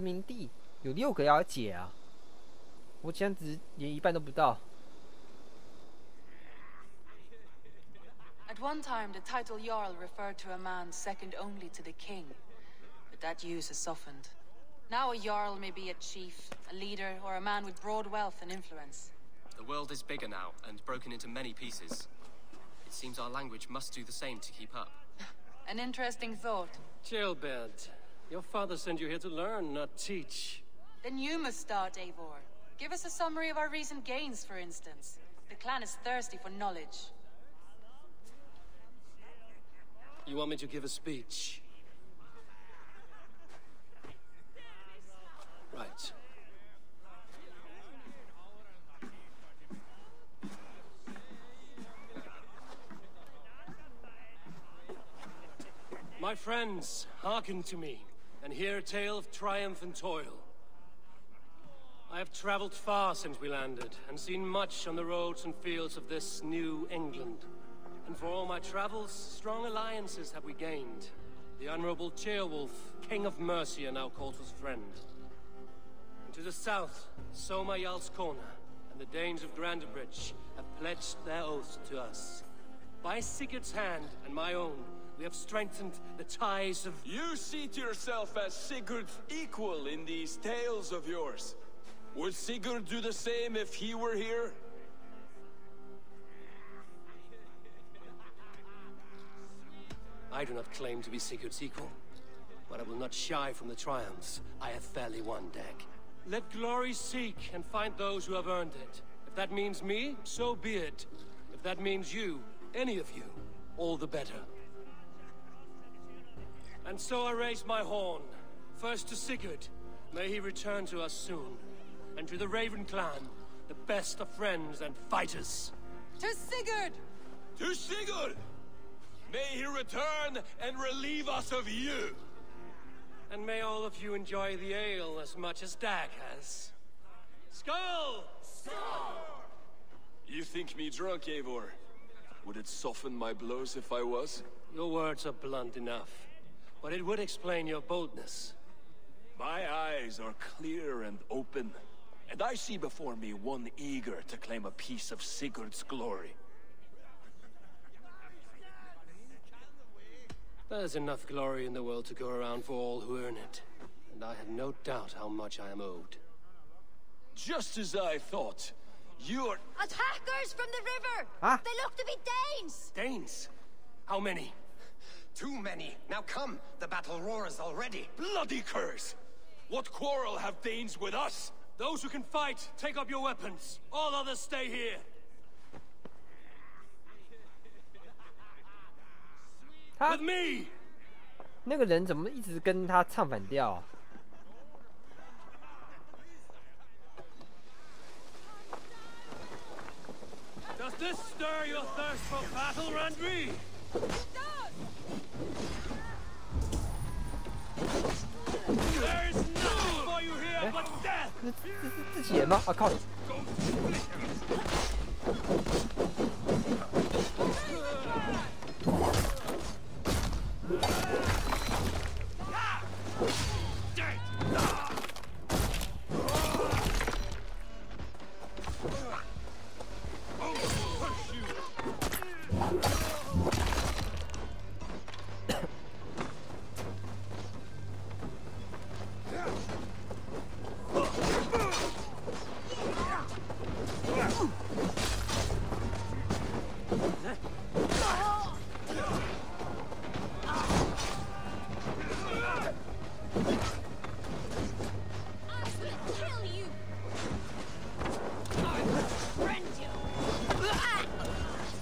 民地有6个要解啊，我这样子连一半都不到。At one time, the title Jarl referred to a man second only to the king, but that use has softened. Now a Jarl may be a chief, a leader, or a man with broad wealth and influence. The world is bigger now, and broken into many pieces. It seems our language must do the same to keep up. An interesting thought. Jailbird, your father sent you here to learn, not teach. Then you must start, Eivor. Give us a summary of our recent gains, for instance. The clan is thirsty for knowledge. You want me to give a speech? Right. My friends, hearken to me, and hear a tale of triumph and toil. I have traveled far since we landed, and seen much on the roads and fields of this new England. And for all my travels, strong alliances have we gained. The Honorable Ceolwulf, King of Mercia, now calls us friend. And to the south, Soma Jarl's Corner, and the Danes of Grandebridge have pledged their oaths to us. By Sigurd's hand and my own, we have strengthened the ties of... You seat yourself as Sigurd's equal in these tales of yours. Would Sigurd do the same if he were here? I do not claim to be Sigurd's equal, but I will not shy from the triumphs I have fairly won, Dag. Let glory seek and find those who have earned it. If that means me, so be it. If that means you, any of you, all the better. And so I raise my horn, first to Sigurd, may he return to us soon, and to the Raven clan, the best of friends and fighters. To Sigurd! To Sigurd! May he return and relieve us of you! And may all of you enjoy the ale as much as Dag has. Skull! Skull! You think me drunk, Eivor? Would it soften my blows if I was? Your words are blunt enough, but it would explain your boldness. My eyes are clear and open, and I see before me one eager to claim a piece of Sigurd's glory. There's enough glory in the world to go around for all who earn it, and I have no doubt how much I am owed. Just as I thought. You're... Attackers from the river! Huh? They look to be Danes! Danes? How many? Too many. Now come, the battle roars already. Bloody curse! What quarrel have Danes with us? Those who can fight, take up your weapons. All others stay here. 他 With me! 那个人怎么一直跟他唱反调啊？ Does this stir your thirst for battle, Randvi? There is nothing for you here but death! 这是自己人吗？啊靠！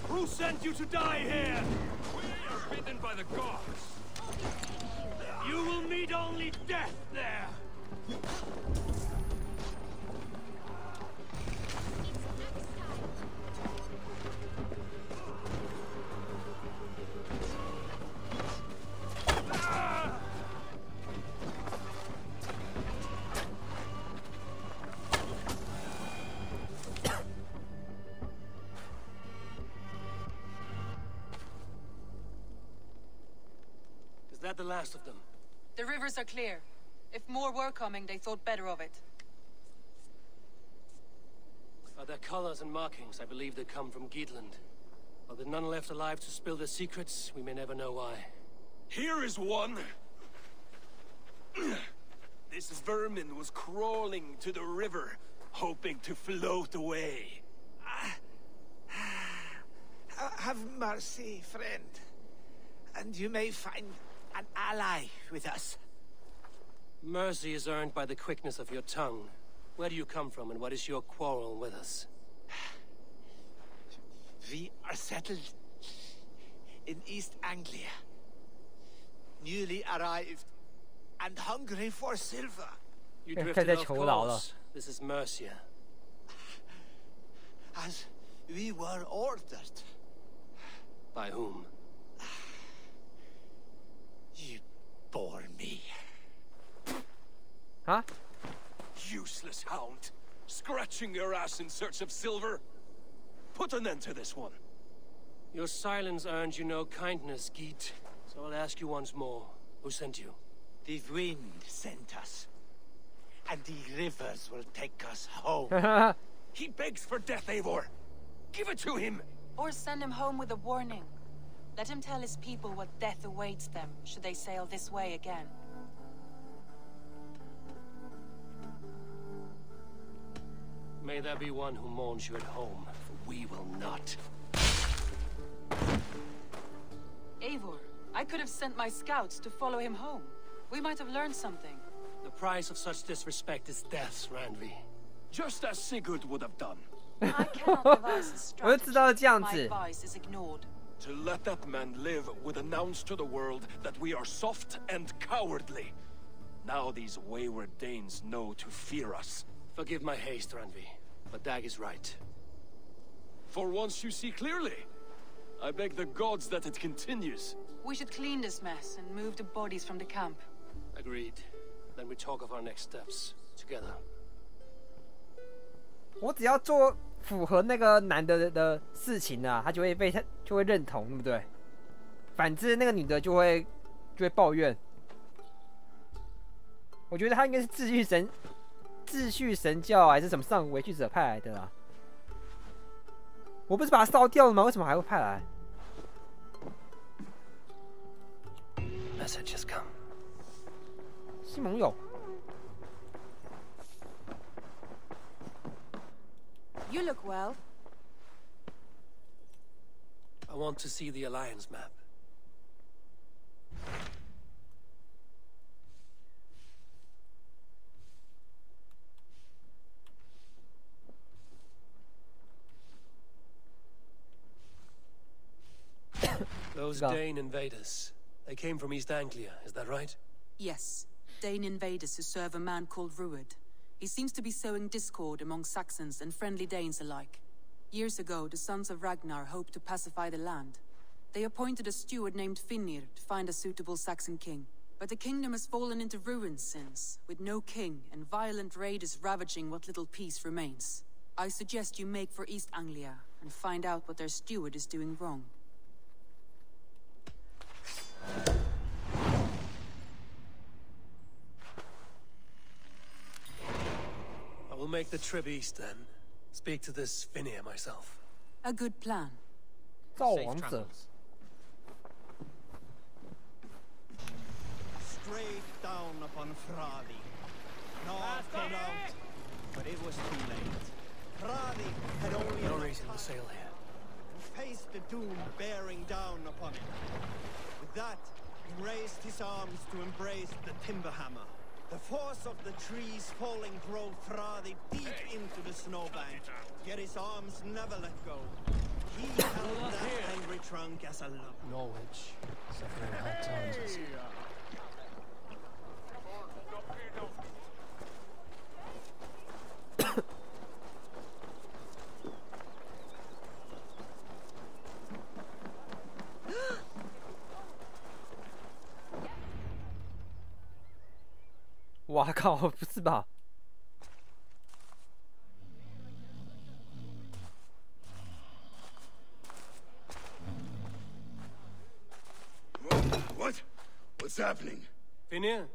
Who sent you to die here? We are bidden by the gods. You will meet only death there! Is that the last of them? The rivers are clear. If more were coming, they thought better of it. By their colors and markings, I believe they come from Geatland. While there are none left alive to spill their secrets, we may never know why. Here is one. This vermin was crawling to the river, hoping to float away. Have mercy, friend. And you may find an ally with us. Mercy is earned by the quickness of your tongue. Where do you come from, and what is your quarrel with us? We are settled in East Anglia. Newly arrived and hungry for silver. You drifted off course. This is Mercia. As we were ordered. By whom? You bore me. Huh? Useless hound. Scratching your ass in search of silver. Put an end to this one. Your silence earned you no kindness, Geet. So I'll ask you once more. Who sent you? The wind sent us. And the rivers will take us home. He begs for death, Eivor. Give it to him. Or send him home with a warning. Let him tell his people what death awaits them should they sail this way again. May there be one who mourns you at home, for we will not. Eivor, I could have sent my scouts to follow him home. We might have learned something. The price of such disrespect is death, Randvi. Just as Sigurd would have done. I cannot devise a strategy. My advice is ignored. To let that man live would announce to the world that we are soft and cowardly. Now these wayward Danes know to fear us. Forgive my haste, Randvi, but Dag is right. For once you see clearly. I beg the gods that it continues. We should clean this mess and move the bodies from the camp. Agreed. Then we talk of our next steps together. 我只要做符合那个男的事情啊，他就会认同，对不对？反之，那个女的就会抱怨。我觉得他应该是秩序神教还是什么上委屈者派来的啦。我不是把他烧掉了吗？为什么还会派来 ？Message has come. 西蒙有。You look well. I want to see the Alliance map. Those Dane invaders, they came from East Anglia, is that right? Yes. Dane invaders who serve a man called Rued. He seems to be sowing discord among Saxons and friendly Danes alike. Years ago, the sons of Ragnar hoped to pacify the land. They appointed a steward named Finnir to find a suitable Saxon king. But the kingdom has fallen into ruins since, with no king and violent raiders ravaging what little peace remains. I suggest you make for East Anglia and find out what their steward is doing wrong. I will make the trip east then. Speak to this Finnir myself. A good plan. 造王者。 Straight down upon Fradi. North came out, but it was too late. Fradi had only No reason to sail here. faced the doom bearing down upon him. With that, he raised his arms to embrace the timber hammer. The force of the trees falling drove Fradi deep into the snowbank, yet his arms never let go. He held that angry trunk as a lump. Norwich, suffering hard times. What? 哇靠！不是吧？ What? What's happening? Finnir?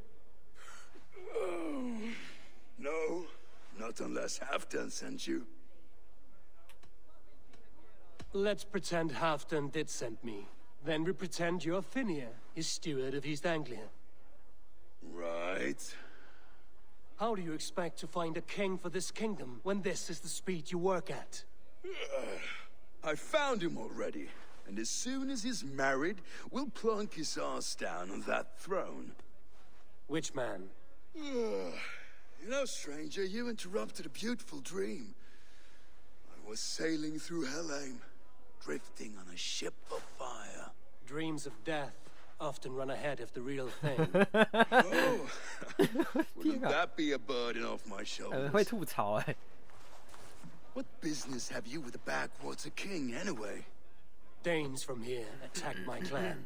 Not unless Halfdan sent you. Let's pretend Halfdan did send me. Then we pretend you're Finnear, his steward of East Anglia. Right. How do you expect to find a king for this kingdom when this is the speed you work at? I found him already. And as soon as he's married, we'll plunk his ass down on that throne. Which man? You know, stranger, you interrupted a beautiful dream. I was sailing through Helheim, drifting on a ship of fire. Dreams of death often run ahead of the real thing. Oh, wouldn't that be a burden off my shoulders? 会吐槽哎。What business have you with the backwater king, anyway? Danes from here attacked my clan.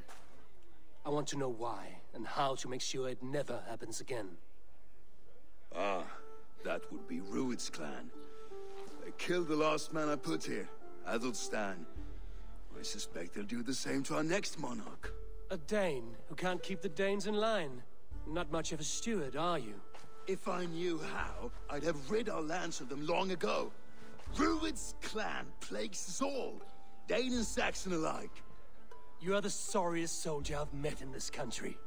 I want to know why, and how to make sure it never happens again. Ah, that would be Rued's clan. They killed the last man I put here, Adelstan. I suspect they'll do the same to our next monarch. A Dane who can't keep the Danes in line. Not much of a steward, are you? If I knew how, I'd have rid our lands of them long ago. Rued's clan plagues us all, Dane and Saxon alike. You are the sorriest soldier I've met in this country.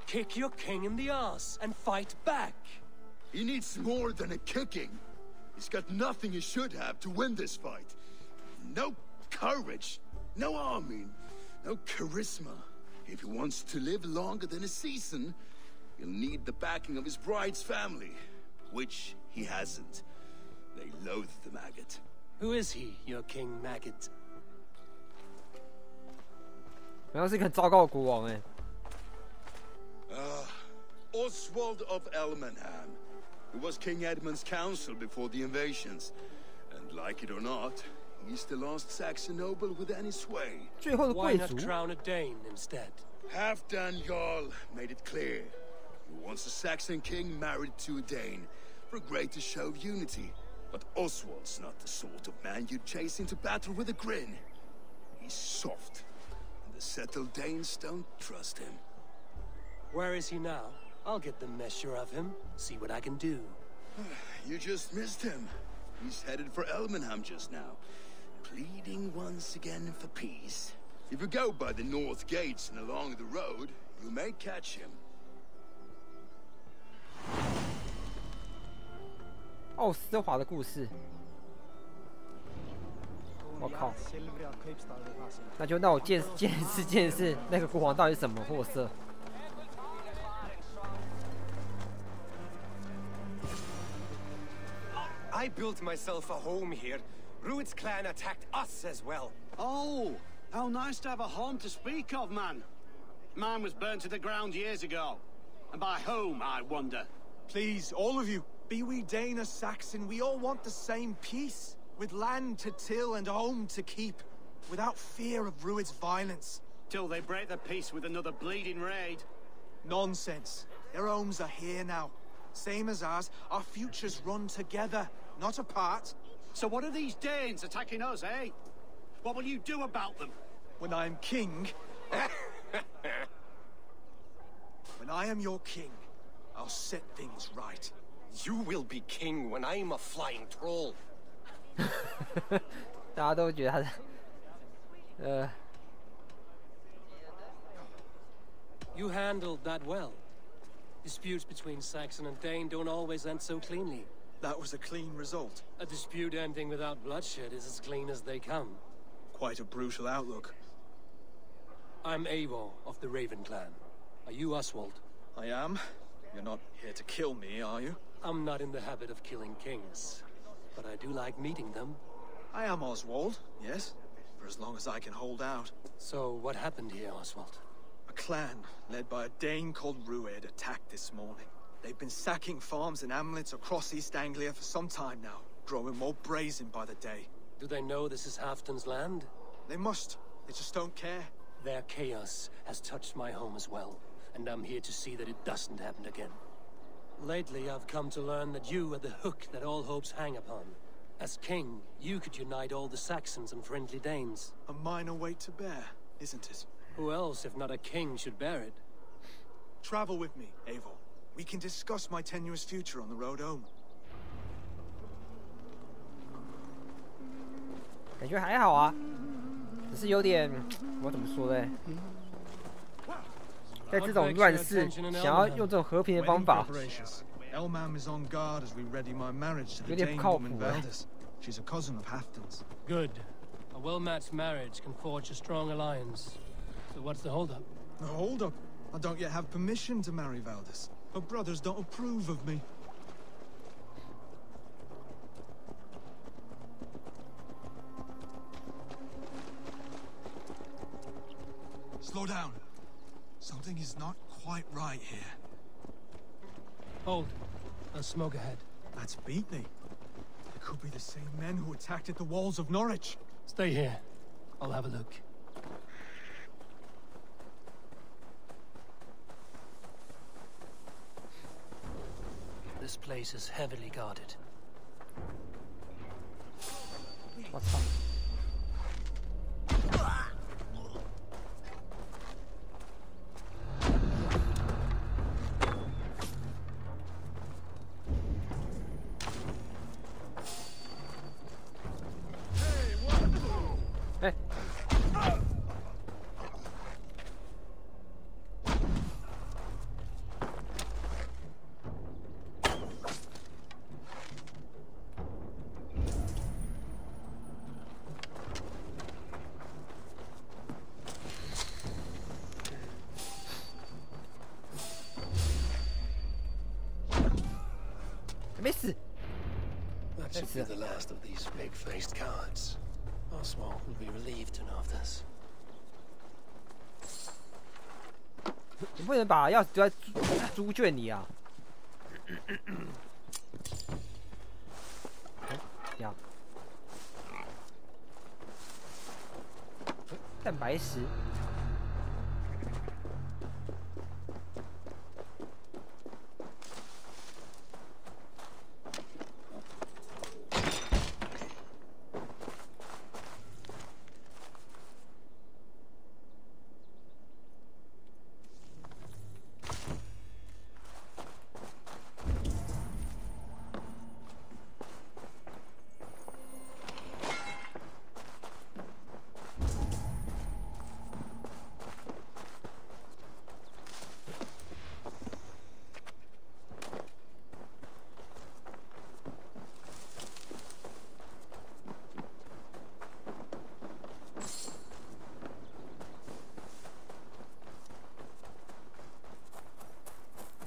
Kick your king in the arse and fight back. He needs more than a kicking. He's got nothing he should have to win this fight. No courage, no army, no charisma. If he wants to live longer than a season, he'll need the backing of his bride's family, which he hasn't. They loathe the maggot. Who is he, your king maggot? 然后是一个很糟糕的国王哎。Oswald of Elmenham, who was King Edmund's counsel before the invasions. And like it or not, he's the last Saxon noble with any sway. 最后的 Why 贵 not 族。 crown a Dane instead? Halfdan Jarl made it clear. He wants a Saxon king married to a Dane for a greater show of unity. But Oswald's not the sort of man you'd chase into battle with a grin. He's soft, and the settled Danes don't trust him. Where is he now? I'll get the measure of him, see what I can do. You just missed him. He's headed for Elmenham just now, pleading once again for peace. If you go by the north gates and along the road, you may catch him. 奥斯华的故事。我靠！那就让我见识那个国王到底是什么货色。 I built myself a home here. Rued's clan attacked us as well. Oh, how nice to have a home to speak of, man. Mine was burnt to the ground years ago. And by whom, I wonder? Please, all of you, be we Dane or Saxon, we all want the same peace. With land to till and home to keep. Without fear of Rued's violence. Till they break the peace with another bleeding raid. Nonsense. Their homes are here now. Same as ours, our futures run together, not apart. So what are these Danes attacking us, eh? What will you do about them? When I am king... when I am your king, I'll set things right. You will be king when I'm a flying troll. 大家都觉得他是，You handled that well. Disputes between Saxon and Dane don't always end so cleanly. That was a clean result. A dispute ending without bloodshed is as clean as they come. Quite a brutal outlook. I'm Eivor of the Raven clan. Are you Oswald? I am. You're not here to kill me, are you? I'm not in the habit of killing kings, but I do like meeting them. I am Oswald, yes. For as long as I can hold out. So what happened here, Oswald? A clan, led by a Dane called Rued, attacked this morning. They've been sacking farms and hamlets across East Anglia for some time now, growing more brazen by the day. Do they know this is Halfdan's land? They must. They just don't care. Their chaos has touched my home as well, and I'm here to see that it doesn't happen again. Lately, I've come to learn that you are the hook that all hopes hang upon. As king, you could unite all the Saxons and friendly Danes. A minor weight to bear, isn't it? Who else, if not a king, should bear it? Travel with me, Eivor. We can discuss my tenuous future on the road home. 感觉还好啊，只是有点，我怎么说呢？在这种乱世，想要用这种和平的方法，有点不靠谱哎。 She's a cousin of Halfton's. Good. A well-matched marriage can forge a strong alliance. So what's the holdup? The holdup? I don't yet have permission to marry Valdis. Her brothers don't approve of me. Slow down. Something is not quite right here. Hold. There's smoke ahead. That's Beatney. It could be the same men who attacked at the walls of Norwich. Stay here. I'll have a look. This place is heavily guarded. What's up? Hey. 没死。 That should be the last of these pig-faced cowards. Oswald will be relieved to know of this. 你不能把钥匙丢在猪圈里啊！要蛋白石。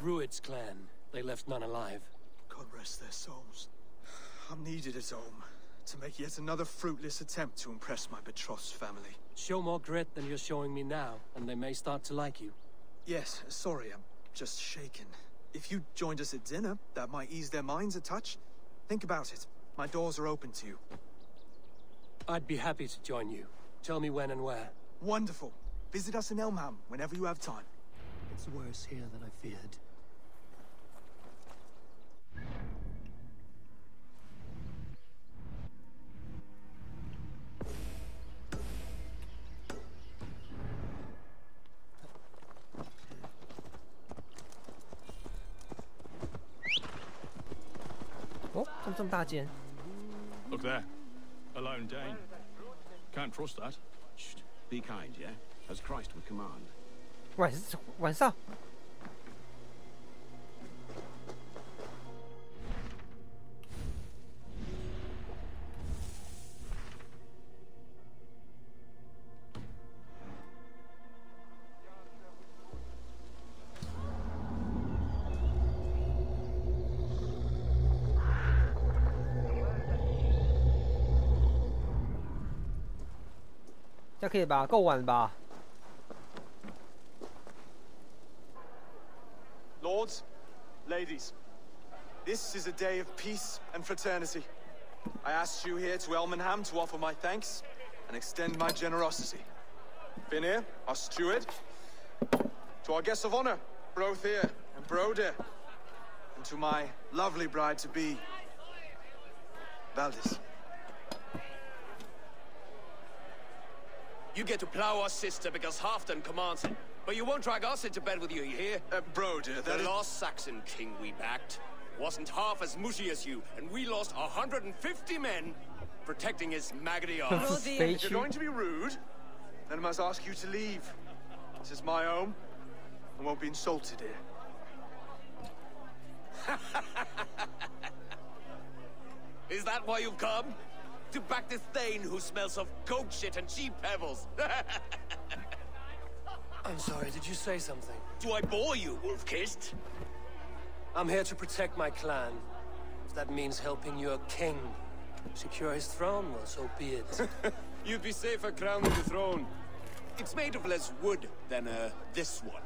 Rued's clan. They left none alive. God rest their souls. I'm needed at home to make yet another fruitless attempt to impress my betrothed family. Show more grit than you're showing me now, and they may start to like you. Yes, sorry, I'm just shaken. If you joined us at dinner, that might ease their minds a touch. Think about it. My doors are open to you. I'd be happy to join you. Tell me when and where. Wonderful. Visit us in Elmham whenever you have time. It's worse here than I feared. Oh, 这么大间。 Look there. A lone Dane. Can't trust that. Shh. Be kind, yeah? As Christ would command. 晚上。这样可以吧？够晚吧？ Lords, ladies, this is a day of peace and fraternity. I asked you here to Elmenham to offer my thanks and extend my generosity. Finir, our steward, to our guests of honor, Brothir and Broder, and to my lovely bride-to-be, Valdis. You get to plow our sister because Halfton commands it. But you won't drag us into bed with you, you hear? Broder, that the last Saxon king we backed wasn't half as mushy as you, and we lost 150 men protecting his maggoty arse. If you're going to be rude, then I must ask you to leave. This is my home. I won't be insulted here. Is that why you've come? To back this Thane who smells of goat shit and cheap pebbles? I'm sorry, did you say something? Do I bore you, wolf-kissed? I'm here to protect my clan. If that means helping your king secure his throne, well, so be it. You'd be safer crowning the throne. It's made of less wood than, this one.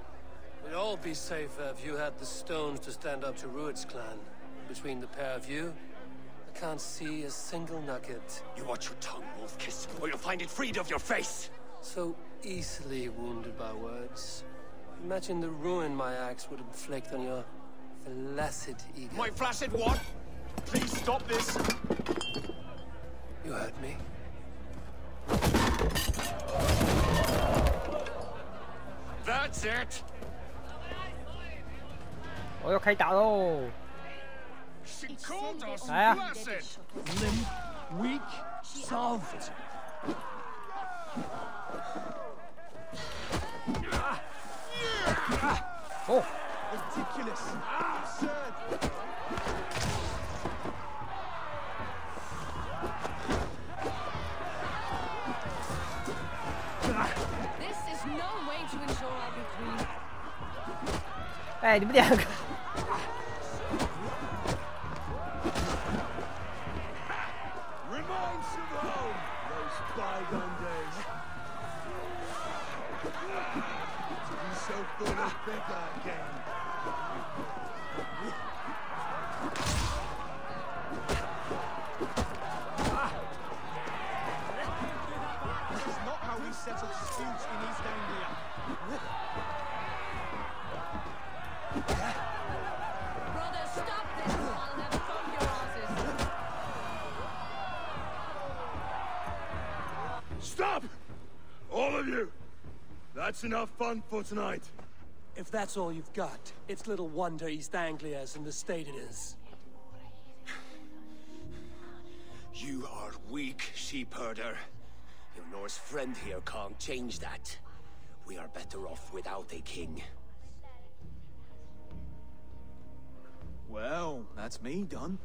We'd all be safer if you had the stones to stand up to Rued's clan. Between the pair of you, I can't see a single nugget. You watch your tongue, wolf-kiss, or you'll find it freed of your face! So easily wounded by words. Imagine the ruin my axe would inflict on your flaccid ego. My flaccid what? Please stop this! You heard me. That's it! 我又开打喽！ She called us 来啊！ blessed! Limp, weak, soft. Oh! Ridiculous! Absurd! This is no way to ensure our victory. 哎，你们两个。 Reminds of home, those bygone days. To be so full of vigor again. This is not how we settle disputes in East Anglia. Brothers, stop this or I'll never phone your asses. Stop! All of you! That's enough fun for tonight. If that's all you've got, it's little wonder East Anglia is in the state it is. You are weak, sheep herder. Your Norse friend here can't change that. We are better off without a king. Well, that's me done.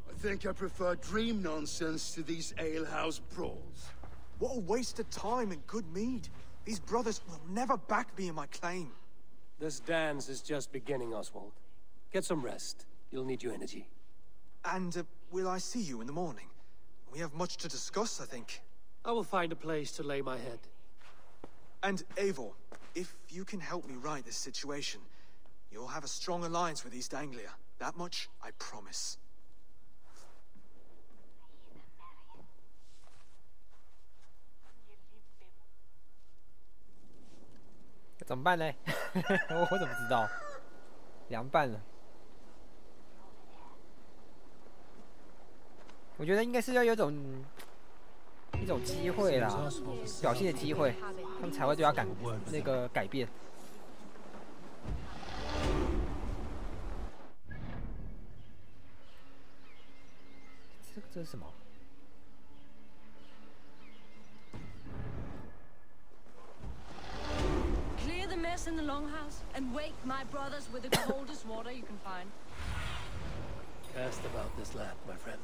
I think I prefer dream nonsense to these alehouse brawls. What a waste of time and good mead. These brothers will never back me in my claim. This dance is just beginning, Oswald. Get some rest. You'll need your energy. And will I see you in the morning? We have much to discuss, I think. I will find a place to lay my head. And Eivor, if you can help me right this situation, you'll have a strong alliance with East Anglia. That much, I promise. 怎么办呢？我怎么知道？凉拌了。我觉得应该是要有一种机会啦，表现的机会，他们才会对他改变。这是什么？ In the longhouse and wake my brothers with the coldest water you can find. Cast about this land, my friend.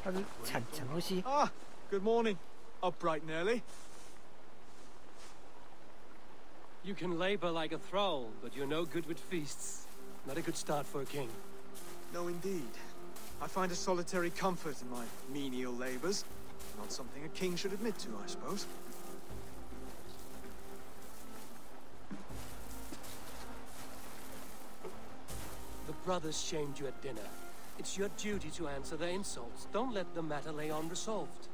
他是产东西。 Ah, good morning. Up bright and early. You can labor like a thrall, but you're no good with feasts. Not a good start for a king. No, indeed. I find a solitary comfort in my menial labors. Not something a king should admit to, I suppose. The brothers shamed you at dinner. It's your duty to answer their insults. Don't let the matter lay unresolved.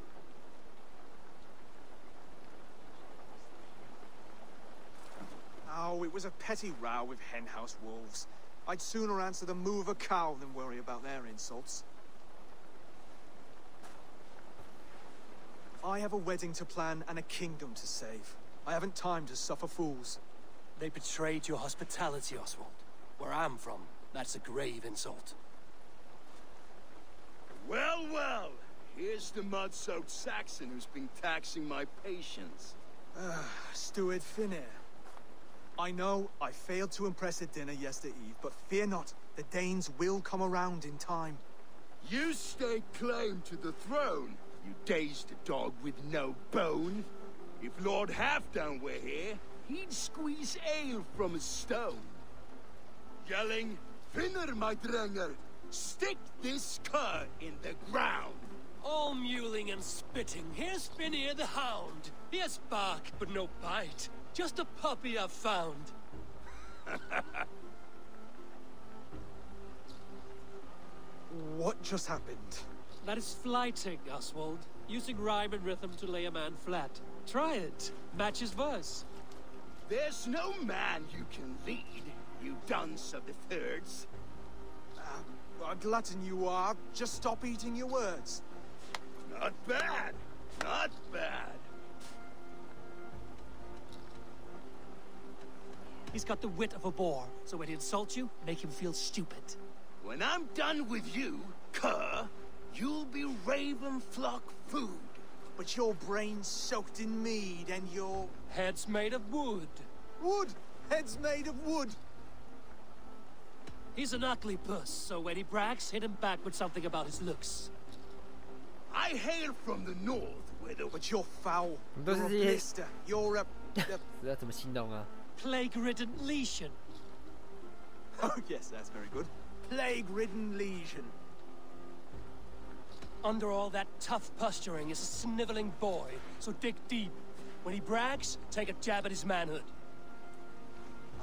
Oh, it was a petty row with henhouse wolves. I'd sooner answer the moo of a cow than worry about their insults. I have a wedding to plan and a kingdom to save. I haven't time to suffer fools. They betrayed your hospitality, Oswald. Where I'm from, that's a grave insult. Well, well. Here's the mud-soaked Saxon who's been taxing my patience. Steward Finir. I know I failed to impress at dinner yesterday eve, but fear not, the Danes will come around in time. You stake claim to the throne, you dazed dog with no bone. If Lord Halfdown were here, he'd squeeze ale from a stone. Yelling, Finir, my drenger, stick this cur in the ground. All mewling and spitting. Here's Finir the Hound. He has bark, but no bite. Just a puppy I've found. What just happened? That is flighting, Oswald. Using rhyme and rhythm to lay a man flat. Try it. Match his verse. There's no man you can lead, you dunce of the thirds. A glutton you are. Just stop eating your words. Not bad. Not bad. He's got the wit of a boar, so when he insults you, make him feel stupid. When I'm done with you, cur, you'll be raven flock food. But your brain's soaked in mead and your... Head's made of wood. Wood! Head's made of wood! He's an ugly puss, so when he brags, hit him back with something about his looks. I hail from the north, where the... But you're foul. 都 You're 是 a 这些 blister. You're a... 要怎么形容啊？ Plague-ridden lesion. Oh, yes, that's very good. Plague-ridden lesion. Under all that tough posturing is a sniveling boy, so dig deep. When he brags, take a jab at his manhood.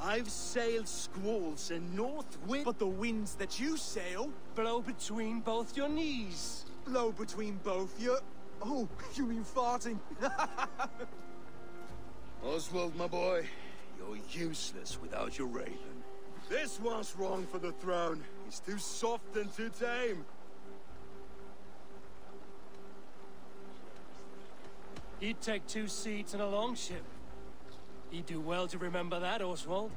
I've sailed squalls and north wind... But the winds that you sail... Blow between both your knees. Blow between both your... Oh, you mean farting? Oswald, my boy, you're useless without your raven. This one's wrong for the throne. He's too soft and too tame. He'd take 2 seats in a longship. He'd do well to remember that, Oswald.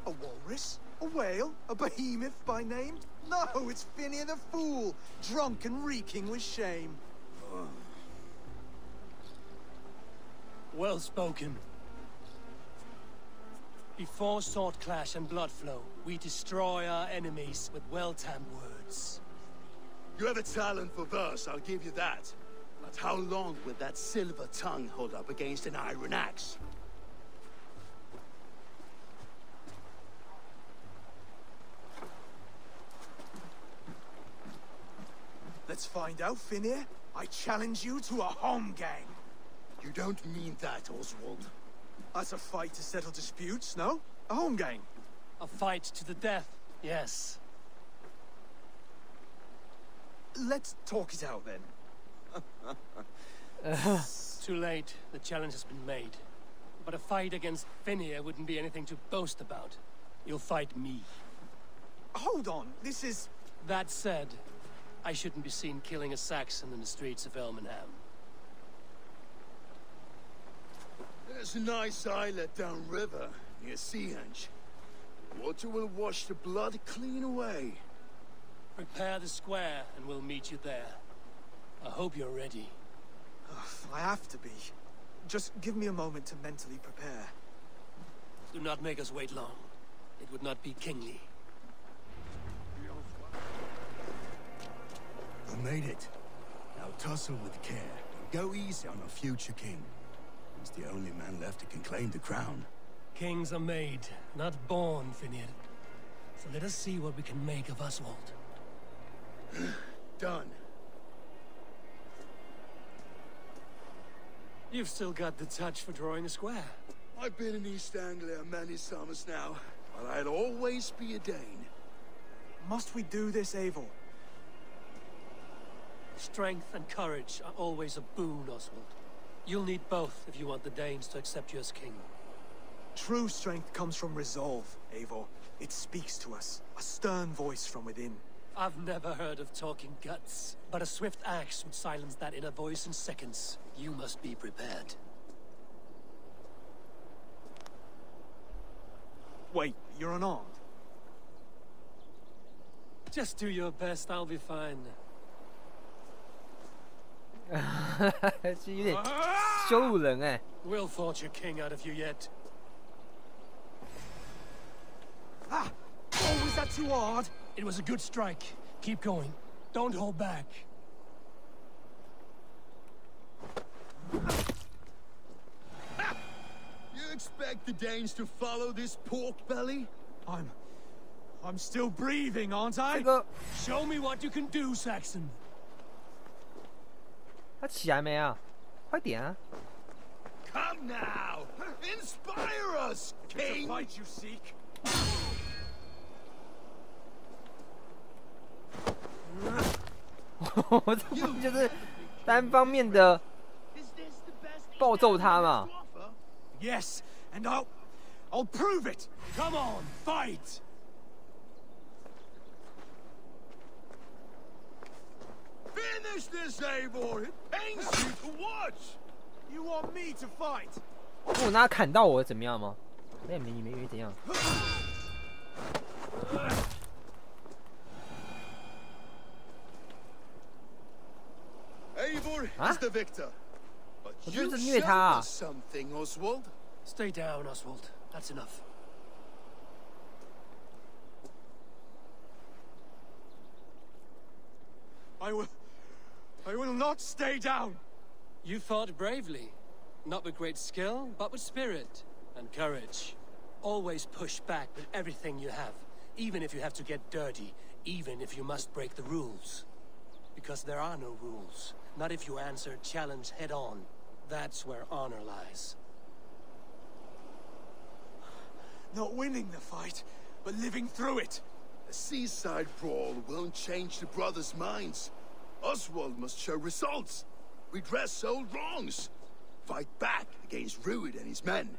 A walrus? A whale? A behemoth by name? No, it's Finir the Fool, drunk and reeking with shame. Well spoken. Before sword clash and blood flow, we destroy our enemies with well-timed words. You have a talent for verse, I'll give you that. But how long will that silver tongue hold up against an iron axe? Let's find out, Finir. I challenge you to a home gang. You don't mean that, Oswald. That's a fight to settle disputes, no? A home gang. A fight to the death, yes. Let's talk it out, then. Too late. The challenge has been made. But a fight against Finir wouldn't be anything to boast about. You'll fight me. Hold on, this is... That said, I shouldn't be seen killing a Saxon in the streets of Elmenham. There's a nice islet downriver, near Seahenge. Water will wash the blood clean away. Prepare the square, and we'll meet you there. I hope you're ready. I have to be. Just give me a moment to mentally prepare. Do not make us wait long. It would not be kingly. We made it. Now tussle with care, and go easy on our future king. He's the only man left who can claim the crown. Kings are made, not born, Finir. So let us see what we can make of Oswald. Done. You've still got the touch for drawing a square. I've been in East Anglia many summers now, but I'll always be a Dane. Must we do this, Eivor? Strength and courage are always a boon, Oswald. You'll need both if you want the Danes to accept you as king. True strength comes from resolve, Eivor. It speaks to us. A stern voice from within. I've never heard of talking guts, but a swift axe would silence that inner voice in seconds. You must be prepared. Wait, you're unarmed? Just do your best, I'll be fine. 是有点羞辱人哎。We'll forge your king out of you yet. Ah! Oh, was that too hard? It was a good strike. Keep going. Don't hold back. You expect the Danes to follow this pork belly? I'm still breathing, aren't I? Show me what you can do, Saxon. 他起来没啊？快点啊！ Come now! Inspire us, King! It's a fight you seek. 我这不就是单方面的暴揍他嘛？ Yes, and I'll prove it. Come on, fight! Finish this, Eivor! It pains you to watch! You want me to fight? 如果他砍到我怎么样吗？没怎样。 Eivor is the victor. But 我就 you 是虐 showed 他啊 us something, Oswald. Stay down, Oswald. That's enough. I will not stay down. You fought bravely. Not with great skill, but with spirit and courage. Always push back with everything you have, even if you have to get dirty, even if you must break the rules. Because there are no rules. Not if you answer challenge head on. That's where honor lies. Not winning the fight, but living through it. A seaside brawl won't change the brothers' minds. Oswald must show results. Redress old wrongs. Fight back against Rued and his men.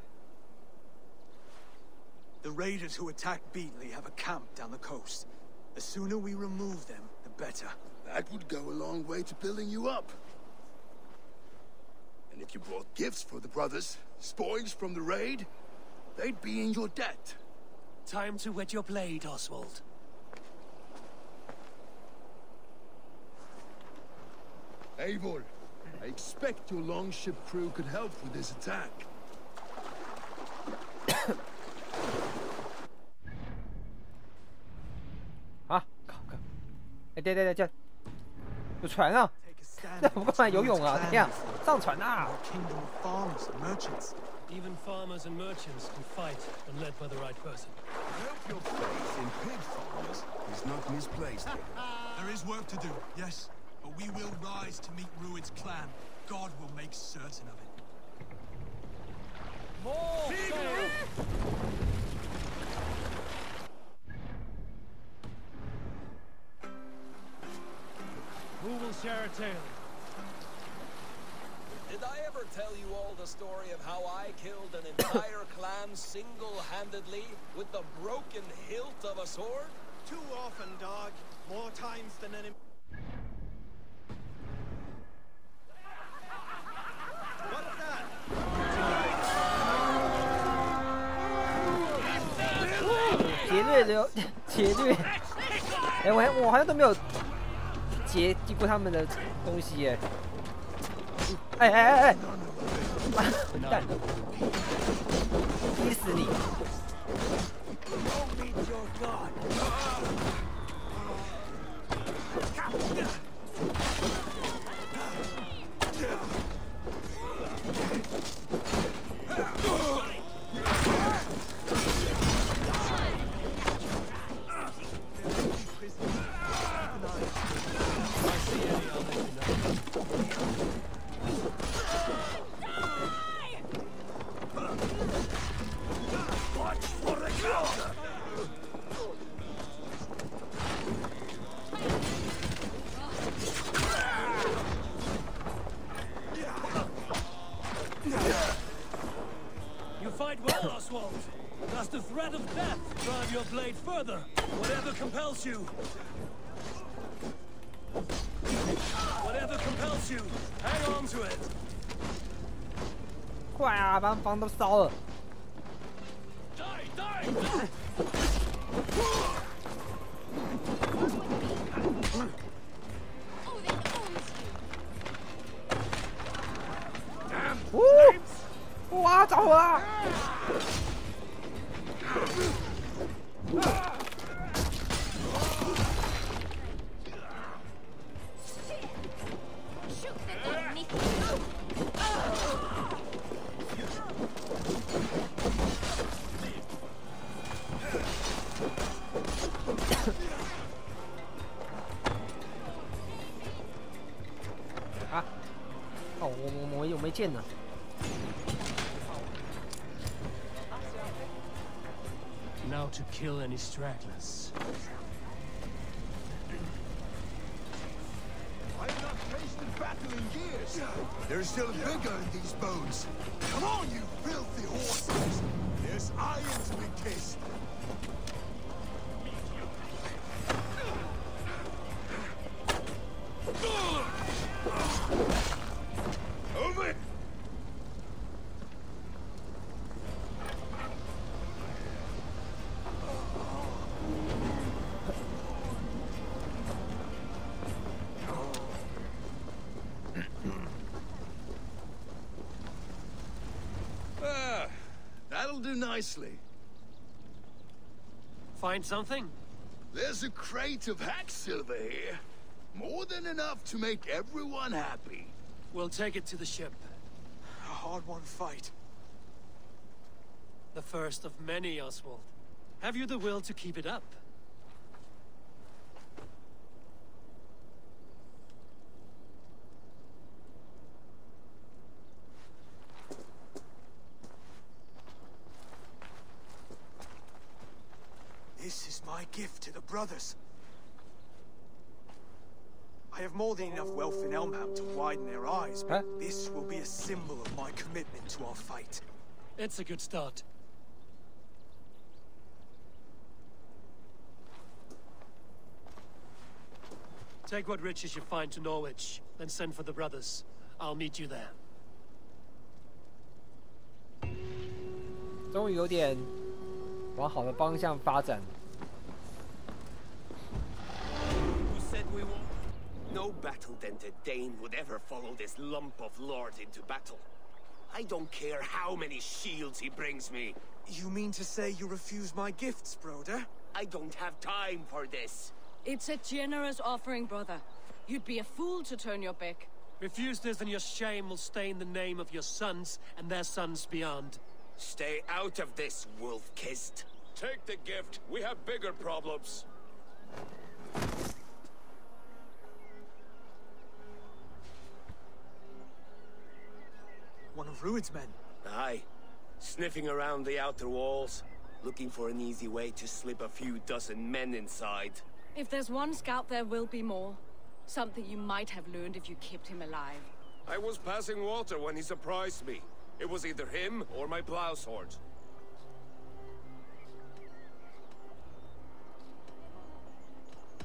The raiders who attacked Beatley have a camp down the coast. The sooner we remove them, the better. That would go a long way to building you up. And if you brought gifts for the brothers, spoils from the raid, they'd be in your debt. Time to wet your blade, Oswald. Eivor, I expect your longship crew could help with this attack. 啊，靠！哎，对，这有船啊！那我们干嘛游泳啊？这样上船啊！ Kingdom of farmers and merchants. Even farmers and merchants can fight when led by the right person. I hope your faith in pig farmers is not misplaced. There is work to do, yes. But we will rise to meet Rued's clan. God will make certain of it. More sail! Who will share a tale? Did I ever tell you all the story of how I killed an entire clan single-handedly with the broken hilt of a sword? Too often, dog. More times than any... What's that? 劫掠！哎，我好像都没有劫过他们的东西耶！哎！混蛋！逼死你！ You fight well, Oswald. Does the threat of death drive your blade further? Whatever compels you. Whatever compels you, hang on to it. 快啊，把房都烧了！ Die! 哇，着火了！啊！哦，我没剑呢。 Now to kill any stragglers. I've not faced a battle in years. There's still vigor in these bones. Come on, you filthy horses! There's iron to be kissed. Over! That'll do nicely. Find something? There's a crate of hack silver here. More than enough to make everyone happy. We'll take it to the ship. A hard-won fight. The first of many, Oswald. Have you the will to keep it up? This is my gift to the brothers. I have more than enough wealth in Elmham to widen their eyes, but this will be a symbol of my commitment to our fight. It's a good start. Take what riches you find to Norwich, then send for the brothers. I'll meet you there. 终于有点往好的方向发展。 No battle-dented Dane would ever follow this lump of lord into battle. I don't care how many shields he brings me. You mean to say you refuse my gifts, Broder? I don't have time for this. It's a generous offering, brother. You'd be a fool to turn your back. Refuse this and your shame will stain the name of your sons and their sons beyond. Stay out of this, wolf-kissed. Take the gift. We have bigger problems. One of Rued's men. Aye. Sniffing around the outer walls, looking for an easy way to slip a few dozen men inside. If there's one scout, there will be more. Something you might have learned if you kept him alive. I was passing water when he surprised me. It was either him or my plow sword.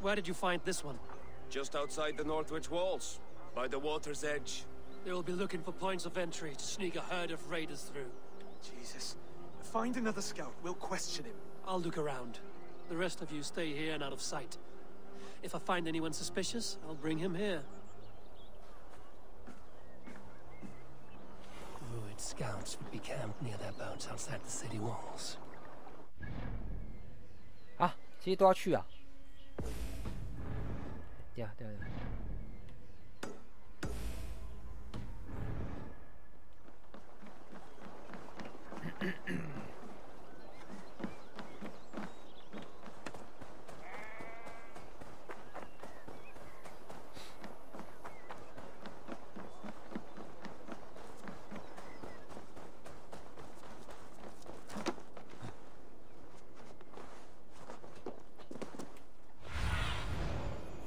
Where did you find this one? Just outside the Northwich walls, by the water's edge. They will be looking for points of entry to sneak a herd of raiders through. Jesus. Find another scout. We'll question him. I'll look around. The rest of you stay here and out of sight. If I find anyone suspicious, I'll bring him here. Rued scouts would be camped near their boats outside the city walls. 啊，这些都要去啊！对啊，对啊，对啊。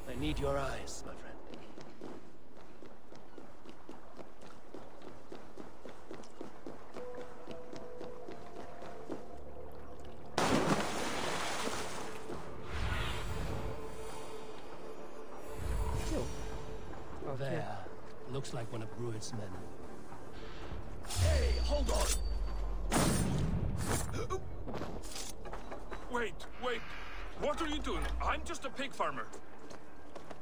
I need your eyes, my friend. There. Looks like one of Rued's men. Hey, hold on! What are you doing? I'm just a pig farmer.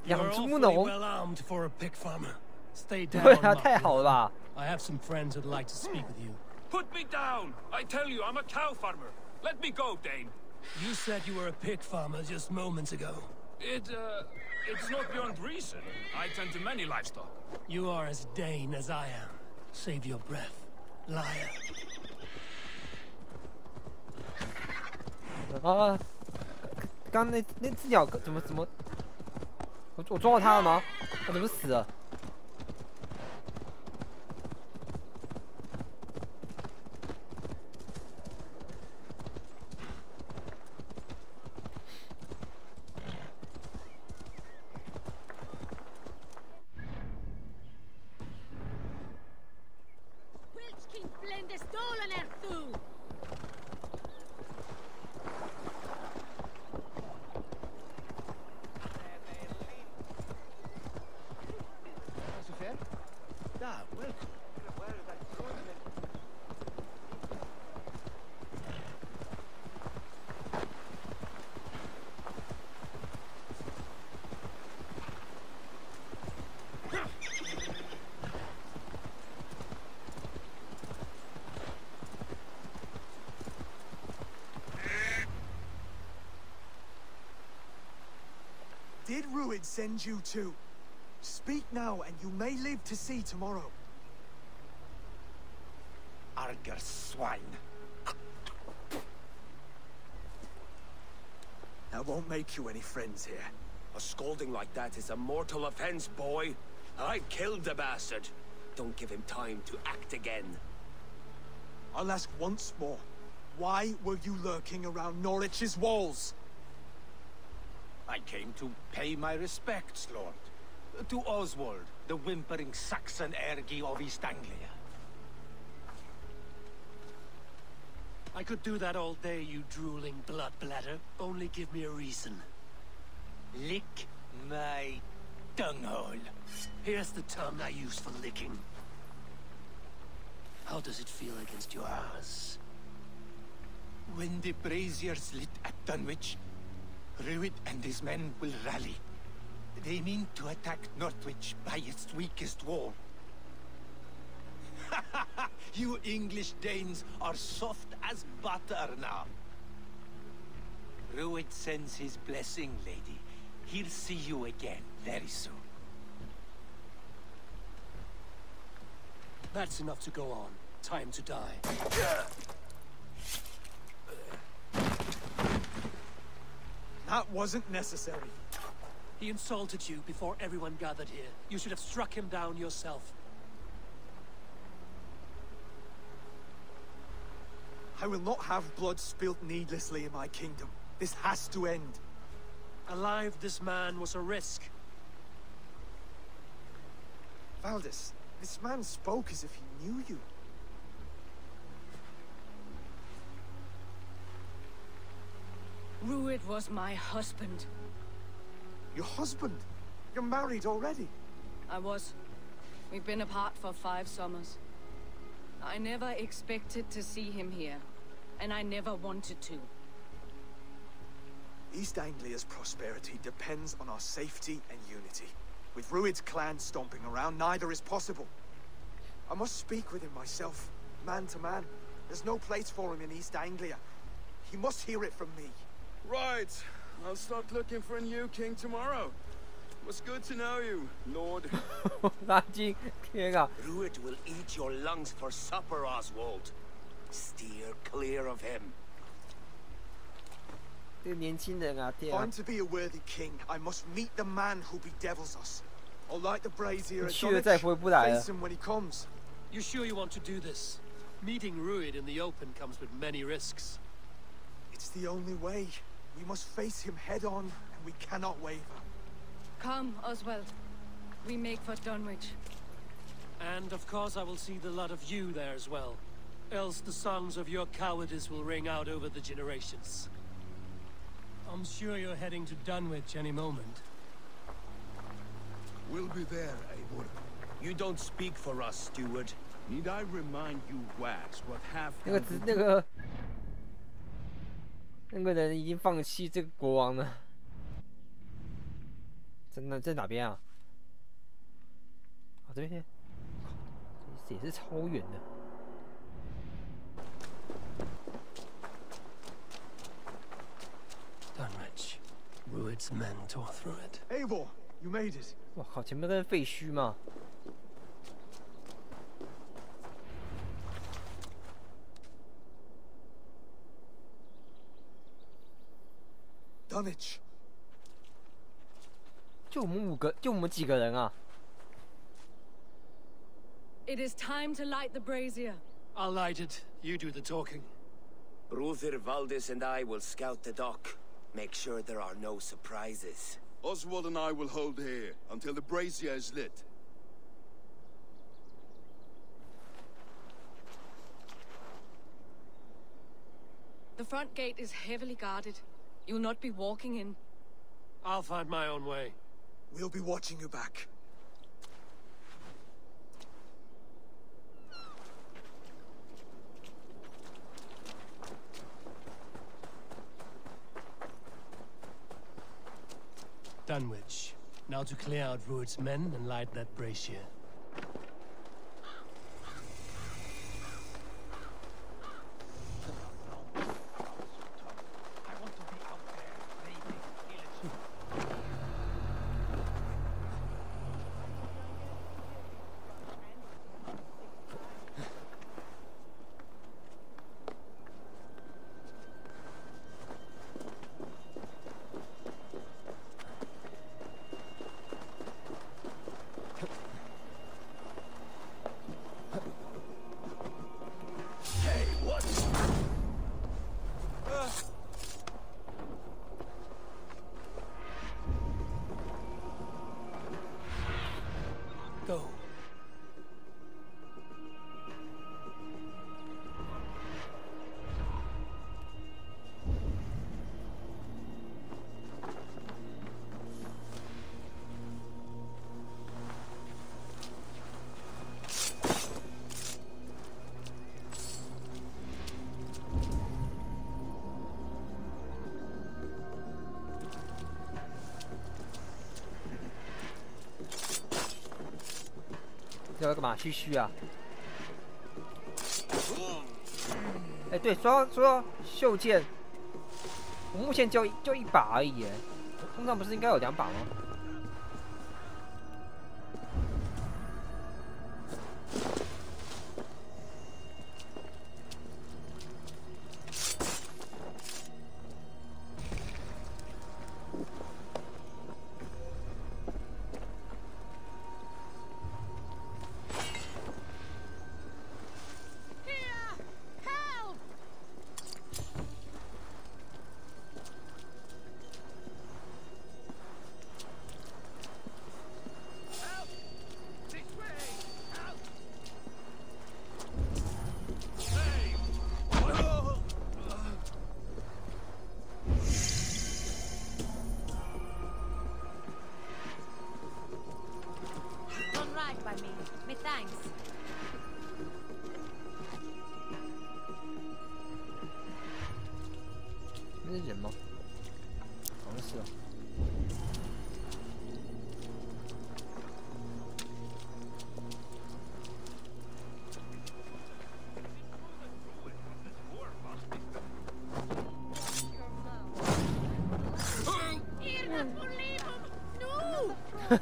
养 You're 猪 awfully 农， well armed for a pig farmer. Stay 对 down, 啊， Mark. 太好了吧？ I have some friends who'd like to speak with you. Put me down! I tell you, I'm a cow farmer. Let me go, Dane. You said you were a pig farmer just moments ago. It's not beyond reason. I tend to many livestock. You are as Dane as I am. Save your breath, liar. 啊，刚那只鸟怎么？我撞到它了吗？它怎么死了？ Did Ruid send you too? Speak now, and you may live to see tomorrow. Arger swine. That won't make you any friends here. A scolding like that is a mortal offense, boy. I've killed the bastard. Don't give him time to act again. I'll ask once more. Why were you lurking around Norwich's walls? I came to pay my respects, Lord. To Oswald, the whimpering Saxon ergi of East Anglia. I could do that all day, you drooling blood bladder. Only give me a reason. Lick my dunghole. Here's the tongue I use for licking. How does it feel against yours? When the braziers lit at Dunwich, Ruid and his men will rally. They mean to attack Northwich by its weakest wall. You English Danes are soft as butter now. Ruid sends his blessing, lady. He'll see you again very soon. That's enough to go on. Time to die. That wasn't necessary. He insulted you before everyone gathered here. You should have struck him down yourself. I will not have blood spilt needlessly in my kingdom. This has to end. Alive, this man was a risk. Valdis, this man spoke as if he knew you. Ruid was my husband. Your husband? You're married already? I was. We've been apart for 5 summers. I never expected to see him here, and I never wanted to. East Anglia's prosperity depends on our safety and unity. With Ruid's clan stomping around, neither is possible. I must speak with him myself, man to man. There's no place for him in East Anglia. He must hear it from me. Right. I'll start looking for a new king tomorrow. It was good to know you, Lord. 垃圾，天啊！ Ruid will eat your lungs for supper, Oswald. Steer clear of him. 这个年轻人啊，天啊！ I'm to be a worthy king. I must meet the man who bedevils us. I'll light the brazier at 去了再回不来了。 face him when he comes. You sure you want to do this? Meeting Ruid in the open comes with many risks. It's the only way. We must face him head on, and we cannot waver. Come, Oswald. We make for Dunwich. And of course I will see the lot of you there as well. Else the songs of your cowardice will ring out over the generations. I'm sure you're heading to Dunwich any moment. We'll be there, Eivor. You don't speak for us, steward. Need I remind you, Wax, what half... 那个那个人已经放弃这个国王了。真的在哪边啊？啊，这边，这也是超远的。Dunwich, Rued's men tore through it. Eivor, you made it. 哇靠！前面那个废墟嘛。Dunwich. 就我们几个人啊。It is time to light the brazier. I'll light it. You do the talking. Brother Valdis and I will scout the dock. Make sure there are no surprises. Oswald and I will hold here until the brazier is lit. The front gate is heavily guarded. You'll not be walking in. I'll find my own way. We'll be watching you back. Dunwich. Now to clear out Rued's men and light that brazier. Go. 要干嘛？嘘啊！哎，对，说到袖剑，我目前就一把而已，通常不是应该有2把吗？那是人吗？好像是哦。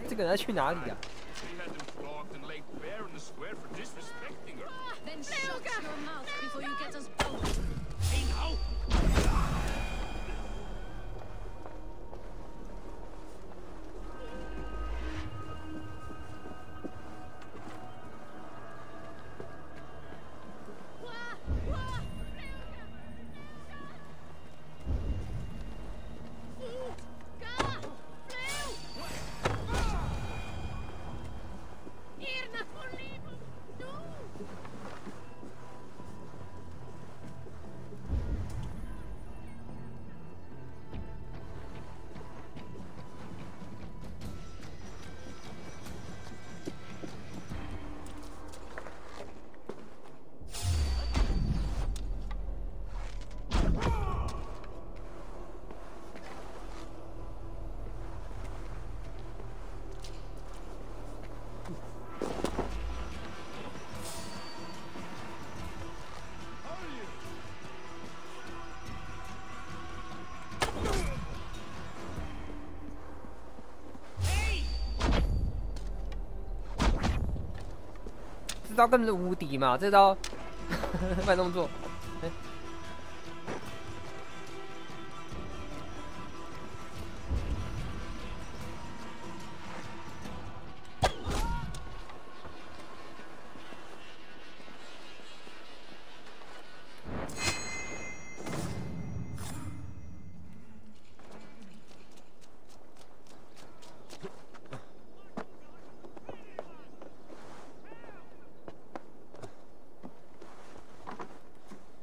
这个人要去哪里呀？ Then shut your mouth before you get us both. 招根本是无敌嘛，这招慢动作。哎，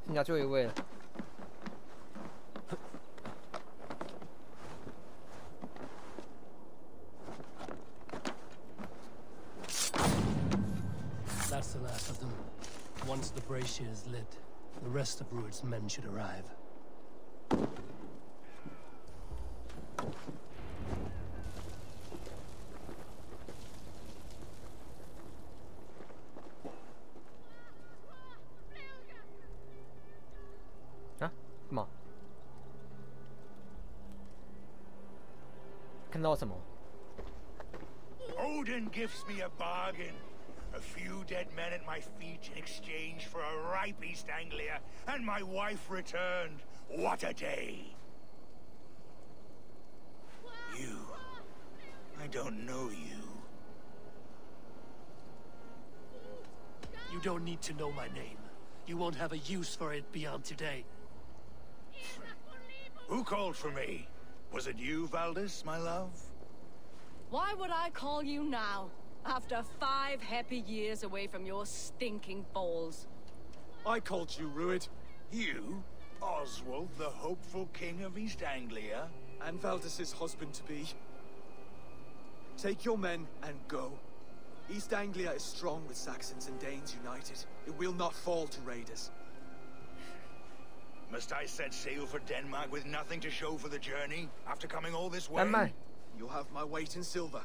剩下最后一位了。That's the last of them. Once the brazier is lit, the rest of Rued's men should arrive. Ah, 什么？看到什么？ Odin gives me a bargain. A few dead men at my feet in exchange for a ripe East Anglia, and my wife returned. What a day! You. I don't know you. You don't need to know my name. You won't have a use for it beyond today. Who called for me? Was it you, Valdis, my love? Why would I call you now? After 5 happy years away from your stinking balls. I called you, Rued. You? Oswald, the hopeful king of East Anglia? And Valdis's husband-to-be. Take your men and go. East Anglia is strong with Saxons and Danes united. It will not fall to raiders. Must I set sail for Denmark with nothing to show for the journey, after coming all this way? You'll have my weight in silver.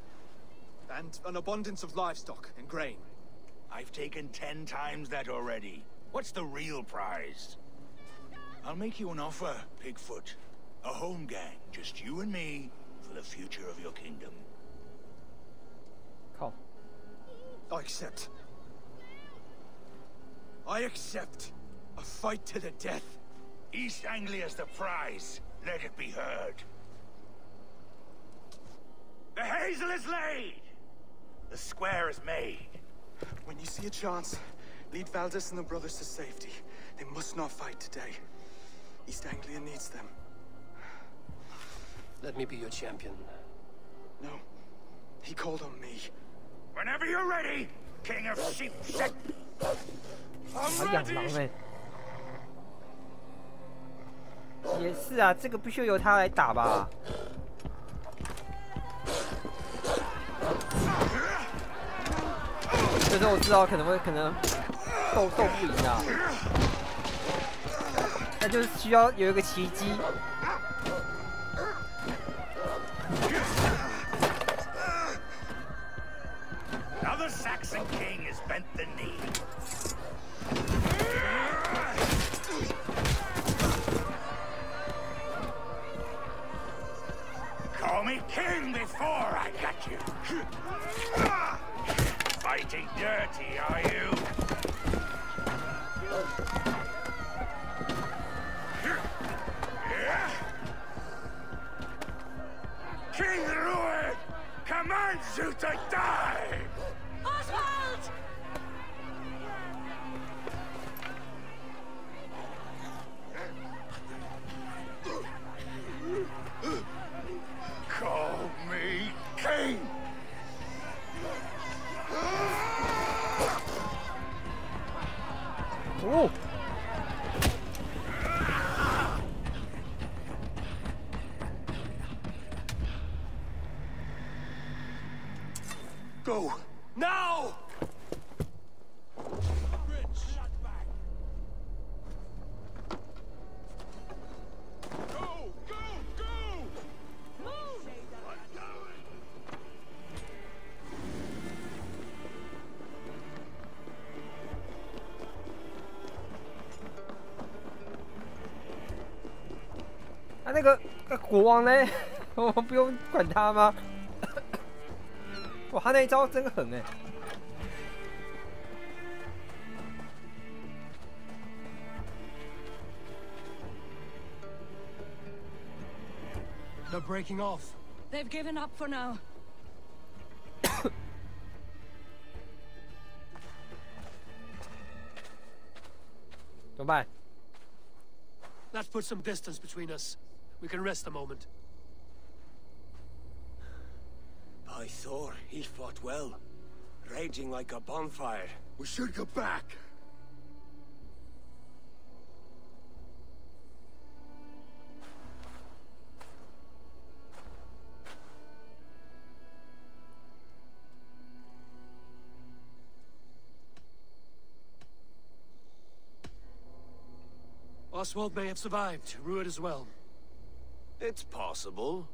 And an abundance of livestock and grain. I've taken 10 times that already. What's the real prize? I'll make you an offer, Pigfoot. A home gang, just you and me, for the future of your kingdom. Call. I accept. I accept. A fight to the death. East Anglia's the prize. Let it be heard. The hazel is laid! The square is made. When you see a chance, lead Valdis and the brothers to safety. They must not fight today. East Anglia needs them. Let me be your champion. No. He called on me. Whenever you're ready, King of Sheep Shit. I'm 养 ready. 狼哎，也是啊，这个必须由他来打吧。这时候我知道可能斗不赢啊，那就是需要有一个奇迹。Now the Saxon king has bent the knee. Call me king before I got you. Fighting dirty, are you? King Rued commands you to die! Oswald! Call me king! Oh! Go! Now!啊，那个国王呢？我们不用管他吗？哇，他那一招真狠哎！ They're breaking off. They've given up for now. 怎么办？ Let's put some distance between us. We can rest a moment. By Thor, he fought well. Raging like a bonfire. We should go back. Oswald may have survived. Ruud as well. It's possible.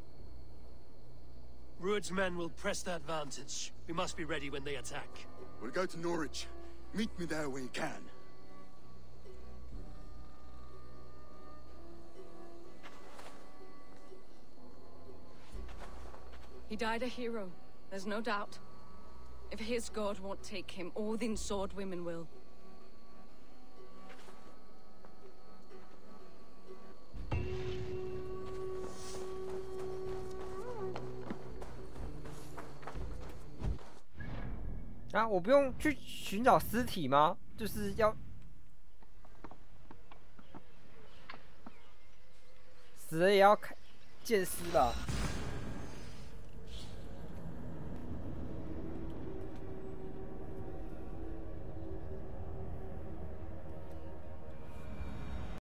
Ruud's men will press the advantage. We must be ready when they attack. We'll go to Norwich. Meet me there when you can. He died a hero. There's no doubt. If his god won't take him, Odin's sword women will.啊，我不用去寻找尸体吗？就是要死了也要见尸吧？